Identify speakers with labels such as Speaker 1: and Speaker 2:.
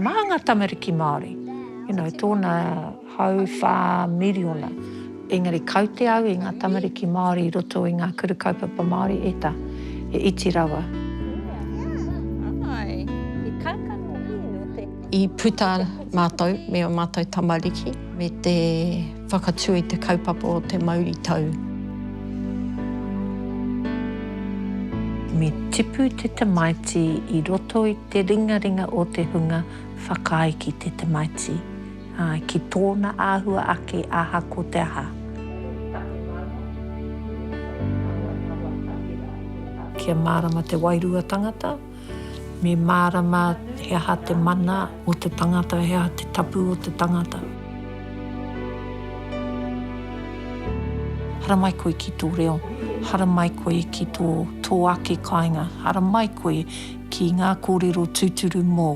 Speaker 1: mā ngā tamariki Māori. Tōna hau whā miriona. Engari kaute au i ngā tamariki Māori roto i ngā kuru kaupapa Māori e iti rawa.
Speaker 2: I puta mātou, me o mātou tamariki, me te whakatū i te kaupapa o te Mauri Tau.
Speaker 1: Me tipu te tamaiti i roto i te ringa o te hunga whakaai ki te tamaiti. Ki tōna āhua ake aha ko te aha. Kia mārama te wairua tangata, me mārama he aha te mana o te tangata, he aha te tapu o te tangata. Hara mai koe ki tō reo, hara mai koe ki tō ake kāinga, hara mai koe ki ngā kōrero tūturu mō.